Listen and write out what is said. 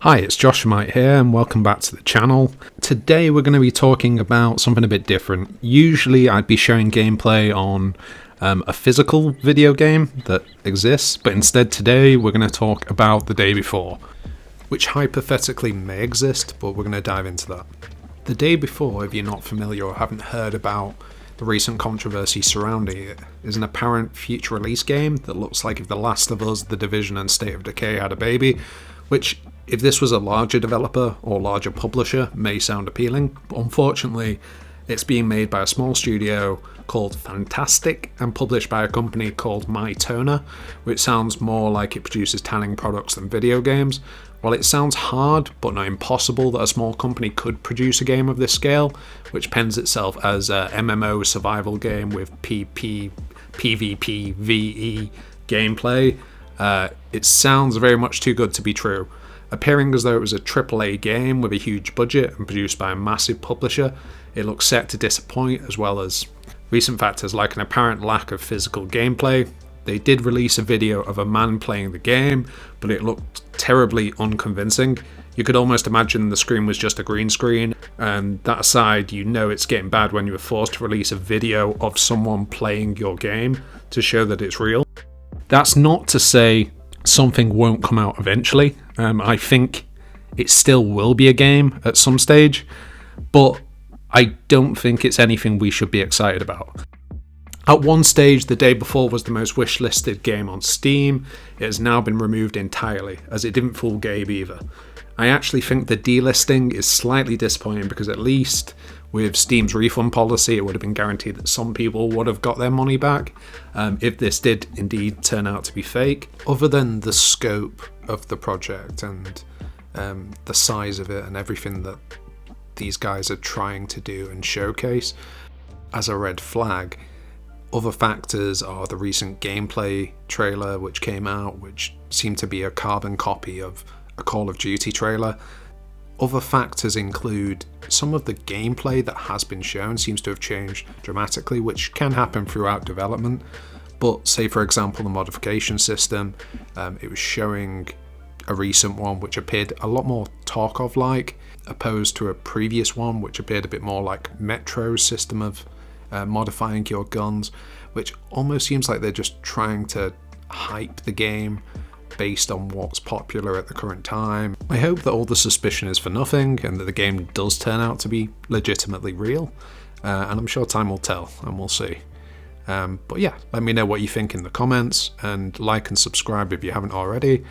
Hi, it's Joshua here and welcome back to the channel. Today we're going to be talking about something a bit different. Usually I'd be showing gameplay on a physical video game that exists, but instead today we're going to talk about The Day Before, which hypothetically may exist, but we're going to dive into that. The Day Before, if you're not familiar or haven't heard about the recent controversy surrounding it, is an apparent future release game that looks like if The Last of Us, The Division and State of Decay had a baby, which, if this was a larger developer or larger publisher, may sound appealing, but unfortunately it's being made by a small studio called Fantastic and published by a company called MyToner, which sounds more like it produces tanning products than video games. While it sounds hard but not impossible that a small company could produce a game of this scale, which pens itself as a MMO survival game with PvP, VE gameplay, it sounds very much too good to be true. Appearing as though it was a AAA game with a huge budget and produced by a massive publisher, it looks set to disappoint, as well as recent factors like an apparent lack of physical gameplay. They did release a video of a man playing the game, but it looked terribly unconvincing. You could almost imagine the screen was just a green screen, and that aside, you know it's getting bad when you were forced to release a video of someone playing your game to show that it's real. That's not to say something won't come out eventually. I think it still will be a game at some stage, but I don't think it's anything we should be excited about. At one stage, The Day Before was the most wishlisted game on Steam. It has now been removed entirely, as it didn't fool Gabe either. I actually think the delisting is slightly disappointing because at least with Steam's refund policy, it would have been guaranteed that some people would have got their money back if this did indeed turn out to be fake. Other than the scope of the project and the size of it and everything that these guys are trying to do and showcase as a red flag, other factors are the recent gameplay trailer which came out, which seemed to be a carbon copy of a Call of Duty trailer. Other factors include some of the gameplay that has been shown seems to have changed dramatically, which can happen throughout development. But say for example the modification system, it was showing a recent one which appeared a lot more Tarkov-like, opposed to a previous one which appeared a bit more like Metro's system of modifying your guns, which almost seems like they're just trying to hype the game based on what's popular at the current time. I hope that all the suspicion is for nothing and that the game does turn out to be legitimately real, and I'm sure time will tell and we'll see. But yeah, let me know what you think in the comments, and like and subscribe if you haven't already,